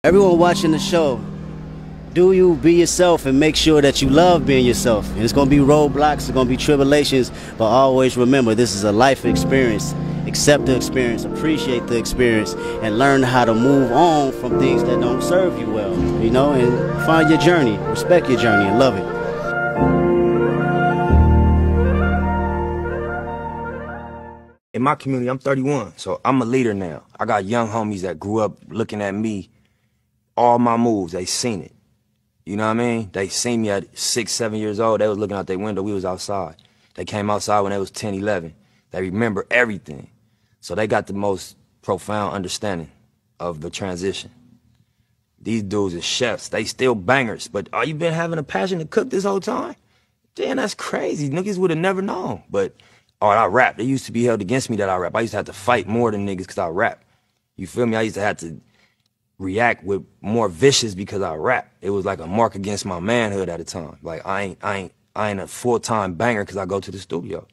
Everyone watching the show, do you be yourself and make sure that you love being yourself. And it's going to be roadblocks, it's going to be tribulations, but always remember this is a life experience. Accept the experience, appreciate the experience, and learn how to move on from things that don't serve you well, you know, and find your journey, respect your journey, and love it. In my community, I'm 31, so I'm a leader now. I got young homies that grew up looking at me, all my moves, they seen it. You know what I mean? They seen me at 6, 7 years old. They was looking out their window. We was outside. They came outside when they was 10, 11. They remember everything. So they got the most profound understanding of the transition. These dudes are chefs. They still bangers. But you been having a passion to cook this whole time? Damn, that's crazy. Niggas would have never known. But, I rap. It used to be held against me that I rap. I used to have to fight more than niggas because I rap. You feel me? I used to have to react with more vicious because I rap. It was like a mark against my manhood at the time. Like I ain't a full-time banger because I go to the studio.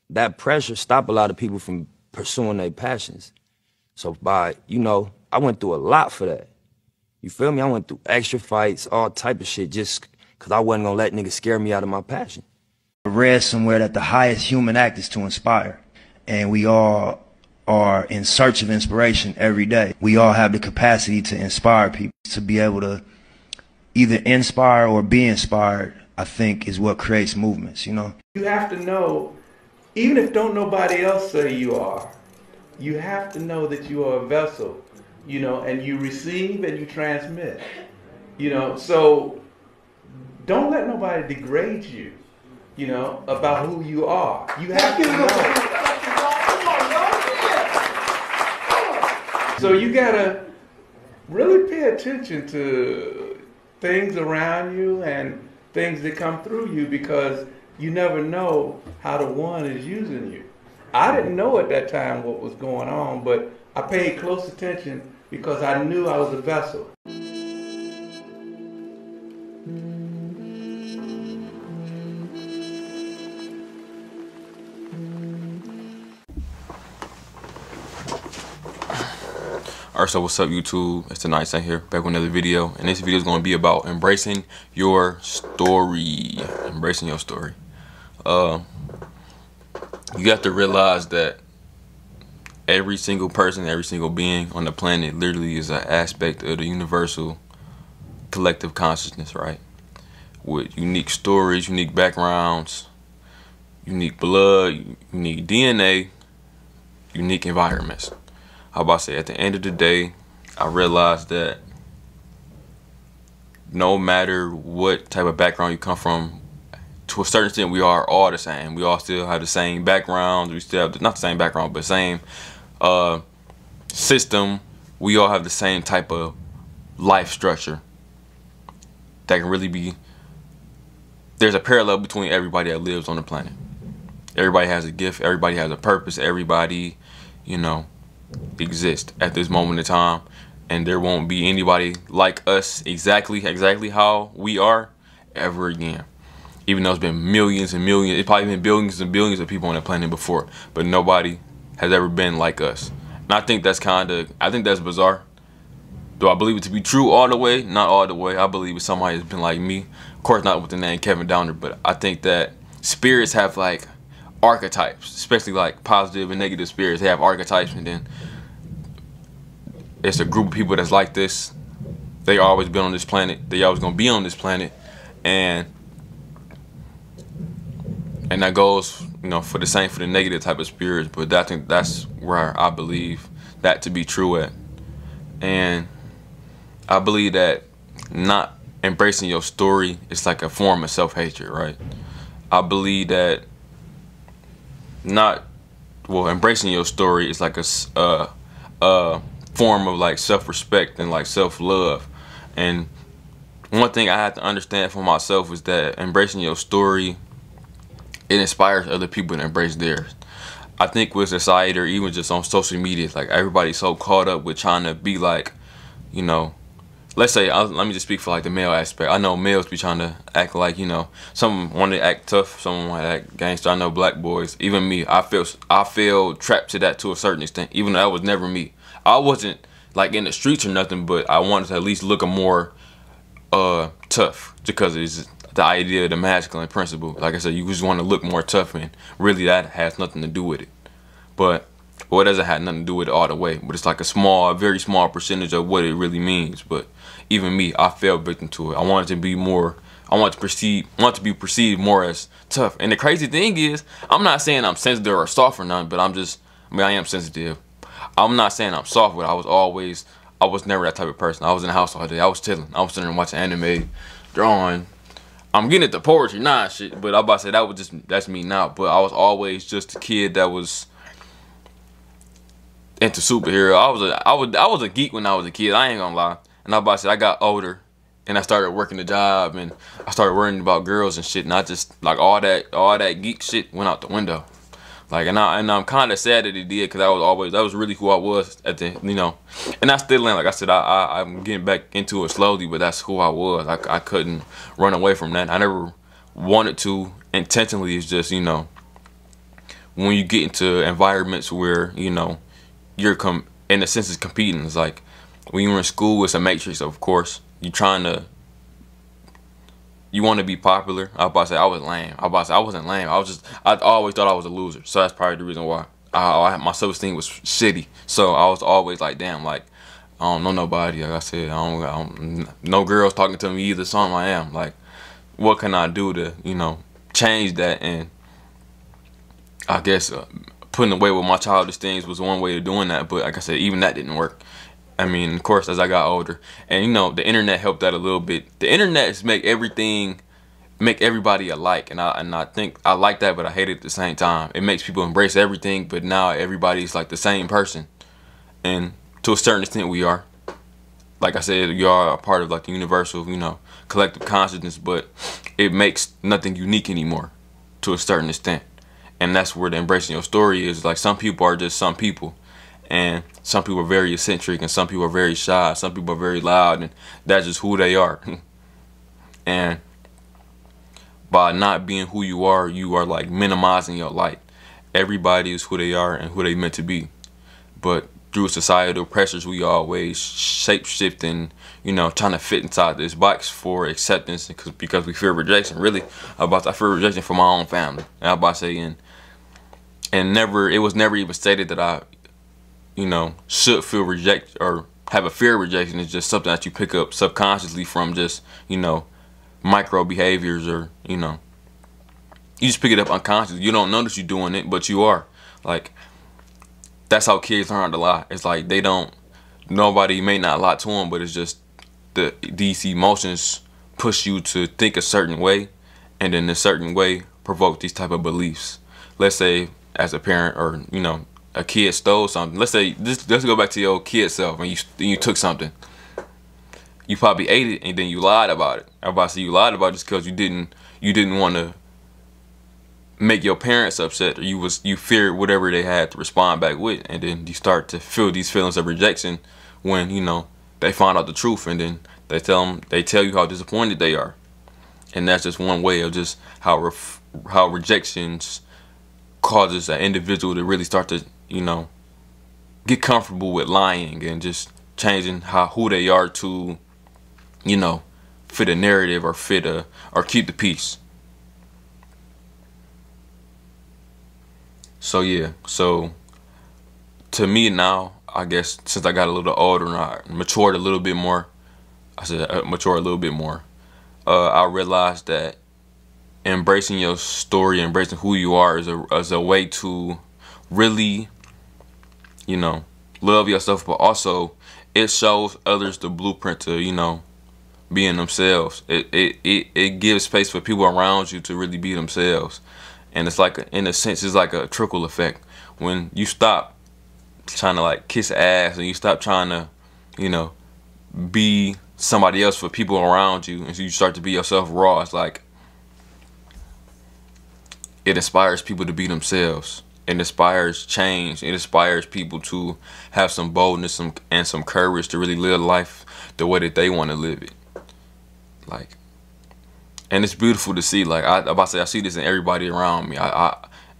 That pressure stopped a lot of people from pursuing their passions. So I went through a lot for that. You feel me? I went through extra fights, all type of shit, just because I wasn't gonna let niggas scare me out of my passion. I read somewhere that the highest human act is to inspire, and we all are in search of inspiration every day. We all have the capacity to inspire people. To be able to either inspire or be inspired, I think, is what creates movements, you know? You have to know, even if don't nobody else say you are, you have to know that you are a vessel, you know, and you receive and you transmit, you know, so don't let nobody degrade you, you know, about who you are. You have to know. So you gotta really pay attention to things around you and things that come through you, because you never know how the one is using you. I didn't know at that time what was going on, but I paid close attention because I knew I was a vessel. Alright, so what's up YouTube? It's Tonight Saint here, back with another video. And this video is going to be about embracing your story. Embracing your story. You have to realize that every single person, every single being on the planet literally is an aspect of the universal collective consciousness, right? With unique stories, unique backgrounds, unique blood, unique DNA, unique environments. How about I say, at the end of the day, I realized that no matter what type of background you come from, to a certain extent, we are all the same. We all still have the same backgrounds. We still have not the same background, but same system. We all have the same type of life structure that can really be. There's a parallel between everybody that lives on the planet. Everybody has a gift. Everybody has a purpose. Everybody, you know, exist at this moment in time, and there won't be anybody like us exactly how we are ever again. Even though it's been millions and millions, it's probably been billions and billions of people on the planet before, but nobody has ever been like us. And I think that's bizarre. Do I believe it to be true all the way? Not all the way. I believe it's somebody that's been like me. Of course not with the name Kevin Downer, but I think that spirits have like archetypes, especially like positive and negative spirits. They have archetypes, and then it's a group of people that's like this. They always been on this planet. They always gonna be on this planet, and that goes, you know, for the same for the negative type of spirits. But I think that's where I believe that to be true at, and I believe that not embracing your story is like a form of self-hatred, right? I believe that embracing your story is like a form of like self-respect and like self-love. And one thing I have to understand for myself is that embracing your story, it inspires other people to embrace theirs. I think with society, or even just on social media, it's like everybody's so caught up with trying to be like, you know, let's say, let me just speak for like the male aspect. I know males be trying to act like, you know, some want to act tough, some want to act gangster. I know black boys, even me, I feel trapped to that to a certain extent, even though that was never me. I wasn't like in the streets or nothing, but I wanted to at least look a more tough, because it's the idea of the masculine principle. Like I said, you just want to look more tough, and really that has nothing to do with it. But well, it doesn't have nothing to do with it all the way, but it's like a very small percentage of what it really means. But even me, I fell victim to it. I wanted to be more, I want to be perceived more as tough. And the crazy thing is, I'm not saying I'm sensitive or soft or nothing, but I am sensitive. I'm not saying I'm soft, but I was never that type of person. I was in the house all day. I was chilling. I was sitting there watching anime, drawing. I'm getting into poetry now and shit, but I'm about to say that's me now. But I was always just a kid that was into superhero. I was a geek when I was a kid. I ain't gonna lie. And I'm about to say I got older and I started working the job and I started worrying about girls and shit. And I just like all that geek shit went out the window. Like and I'm kind of sad that it did, because that was really who I was at the, you know. And I still am. Like I said, I'm getting back into it slowly, but that's who I was. I couldn't run away from that. I never wanted to intentionally. It's just, you know, when you get into environments where, you know, you're in a sense it's competing. It's like when you're in school, it's a matrix. Of course, you want to be popular. I was about to say I was lame. I wasn't lame. I always thought I was a loser. So that's probably the reason why my self-esteem was shitty. So I was always like, damn, like I don't know nobody. Like I said, I don't no girls talking to me either. So I am like, what can I do to, you know, change that? And I guess putting away with my childish things was one way of doing that. But like I said, even that didn't work. I mean, of course, as I got older, and you know, the internet helped that a little bit. The internet is make everybody alike, and I think I like that, but I hate it at the same time. It makes people embrace everything, but now everybody's like the same person, and to a certain extent, we are. Like I said, you are a part of like the universal, you know, collective consciousness, but it makes nothing unique anymore, to a certain extent, and that's where the embracing your story is. Like some people are just some people. And some people are very eccentric, and some people are very shy, some people are very loud, and that's just who they are. And by not being who you are like minimizing your light. Everybody is who they are and who they meant to be. But through societal pressures, we always shape-shifting, you know, trying to fit inside this box for acceptance, because we fear rejection. Really, I fear rejection from my own family. And I'm about to say, and it was never even stated that I, you know, should feel reject or have a fear of rejection. It's just something that you pick up subconsciously from just, you know, micro behaviors, or, you know, you just pick it up unconsciously. You don't notice you're doing it, but you are. Like, that's how kids learn to lie. It's like nobody may not lie to them, but it's just these emotions push you to think a certain way, and then a certain way provoke these type of beliefs. Let's say as a parent, or, you know, a kid stole something. Let's say, let's go back to your old kid self, and you took something. You probably ate it, and then you lied about it. I'm about to say you lied about it just because you didn't want to make your parents upset, or you feared whatever they had to respond back with, and then you start to feel these feelings of rejection when, you know, they find out the truth, and then they tell you how disappointed they are. And that's just one way of just how rejections causes an individual to really start to, you know, get comfortable with lying and just changing who they are to, you know, fit a narrative, or or keep the peace. So yeah, so to me now, I guess since I got a little older and I matured a little bit more, I realized that embracing your story, embracing who you are is a way to really, you know, love yourself, but also it shows others the blueprint to, you know, being themselves. It gives space for people around you to really be themselves. And it's like, in a sense, it's like a trickle effect. When you stop trying to like kiss ass, and you stop trying to, you know, be somebody else for people around you, and so you start to be yourself raw, it's like it inspires people to be themselves. It inspires change. It inspires people to have some boldness and some courage to really live life the way that they want to live it. Like, and it's beautiful to see. Like, I see this in everybody around me.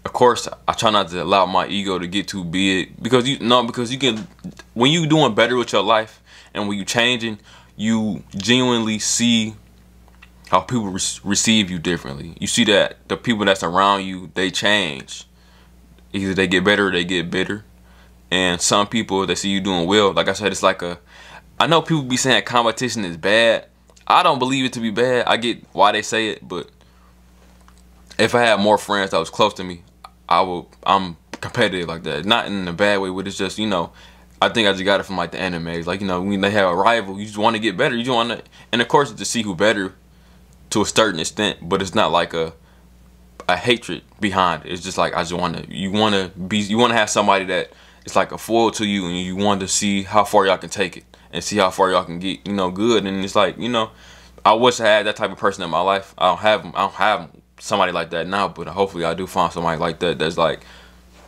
of course, I try not to allow my ego to get too big, because because you can, when you doing better with your life and when you changing, you genuinely see how people receive you differently. You see that the people that's around you, they change. Either they get better or they get bitter. And some people, they see you doing well. Like I said, it's like I know people be saying competition is bad. I don't believe it to be bad. I get why they say it, but if I had more friends that was close to me, I'm competitive like that. Not in a bad way, but it's just, I think I just got it from like the animes. Like, when they have a rival, you just want to get better. You just want to, and of course, to see who better to a certain extent, but it's not like a hatred behind it. It's just like, you want to have somebody that it's like a foil to you, and you want to see how far y'all can take it and see how far y'all can get, good. And it's like, I wish I had that type of person in my life. I don't have somebody like that now, but hopefully I do find somebody like that that's like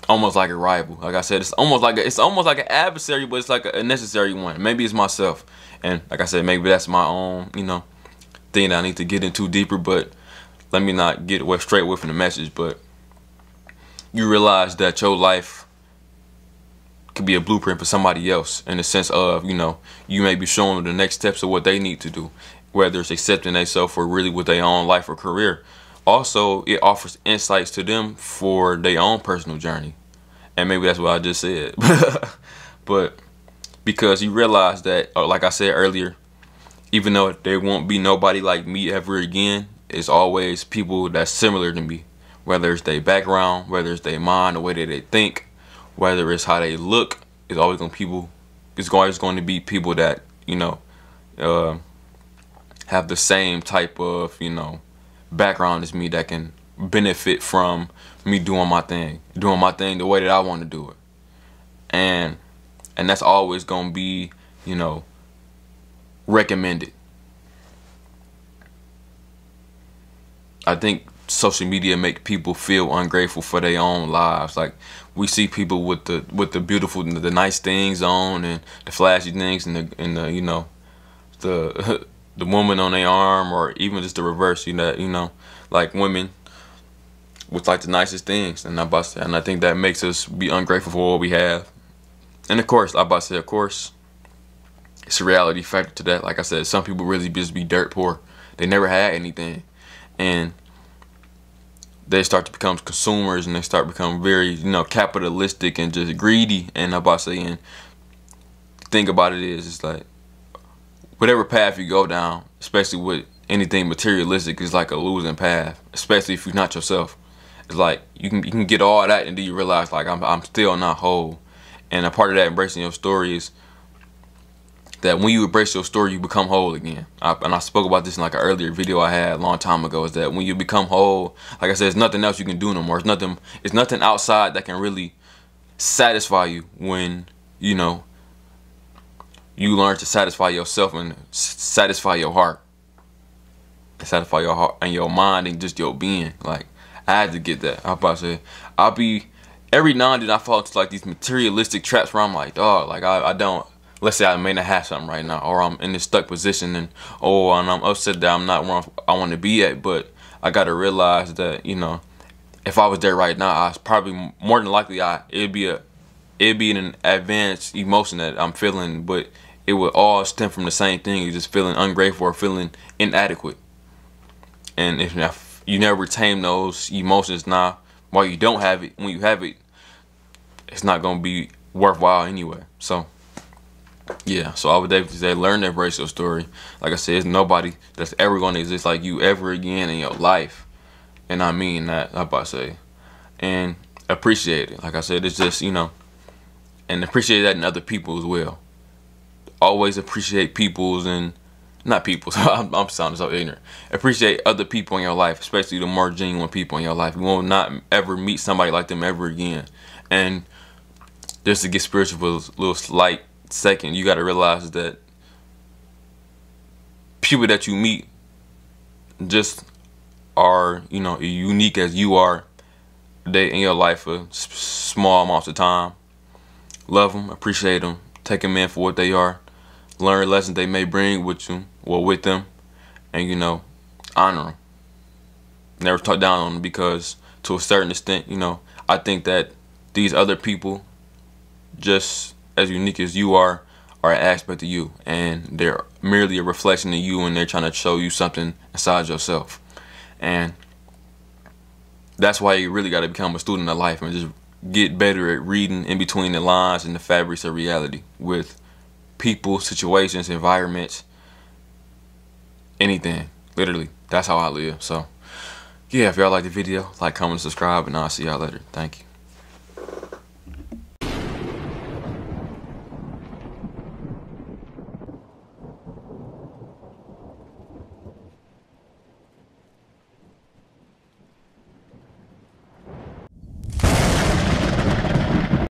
almost like a rival. Like I said, it's almost like an adversary, but it's like a necessary one. Maybe it's myself, and like I said, maybe that's my own thing that I need to get into deeper. But let me not get straight away from the message. But you realize that your life could be a blueprint for somebody else, in the sense of you may be showing them the next steps of what they need to do, whether it's accepting themselves or really with their own life or career. Also, it offers insights to them for their own personal journey. And maybe that's what I just said. But because you realize that, like I said earlier, even though there won't be nobody like me ever again, it's always people that's similar to me. Whether it's their background, whether it's their mind, the way that they think, whether it's how they look, it's always going to be people that, have the same type of, background as me, that can benefit from me doing my thing the way that I want to do it. And that's always going to be, recommended. I think social media make people feel ungrateful for their own lives. Like, we see people with the beautiful, the nice things on, and the flashy things, and the the woman on their arm, or even just the reverse, like women with like the nicest things, and I think that makes us be ungrateful for what we have. And of course, of course, it's a reality factor to that. Like I said, some people really just be dirt poor. They never had anything, and they start to become consumers, and they start to become very, capitalistic and just greedy. And and the thing about it is, it's like, whatever path you go down, especially with anything materialistic, is like a losing path, especially if you're not yourself. It's like you can get all that, and then you realize, like, I'm still not whole. And a part of that embracing your story is that when you embrace your story, you become whole again. And I spoke about this in like an earlier video I had a long time ago, is that when you become whole, like I said, there's nothing else you can do no more. It's nothing outside that can really satisfy you when, you learn to satisfy yourself and satisfy your heart. Satisfy your heart and your mind and just your being. Like, I had to get that. I'll be, every now and then I fall into like these materialistic traps where I'm like, dog, like I don't, let's say I may not have something right now, or I'm in this stuck position, and I'm upset that I'm not where I want to be at. But I gotta realize that, if I was there right now, I was probably, more than likely, it'd be an advanced emotion that I'm feeling, but it would all stem from the same thing. You're just feeling ungrateful or feeling inadequate. And if you never retain those emotions now, while you don't have it, when you have it, it's not going to be worthwhile anyway. So, yeah. So I would definitely say, learn to embrace your story. Like I said, there's nobody that's ever going to exist like you ever again in your life. And I mean that, and appreciate it. Like I said, it's just, and appreciate that in other people as well. Always appreciate people's, and not people's, I'm sounding so ignorant. Appreciate other people in your life, especially the more genuine people in your life. You will not ever meet somebody like them ever again. And just to get spiritual for a little slight second, you got to realize that people that you meet just are, unique as you are. They in your life for small amounts of time. Love them, appreciate them, take them in for what they are. Learn lessons they may bring with you, or with them, and honor them. Never talk down on them, because to a certain extent, you know, I think that these other people, just as unique as you are an aspect of you, and they're merely a reflection of you, and they're trying to show you something inside yourself. And that's why you really got to become a student of life and just get better at reading in between the lines and the fabrics of reality with people, situations, environments, anything. Literally, that's how I live. So yeah, if y'all like the video, like, comment, subscribe, and I'll see y'all later. Thank you.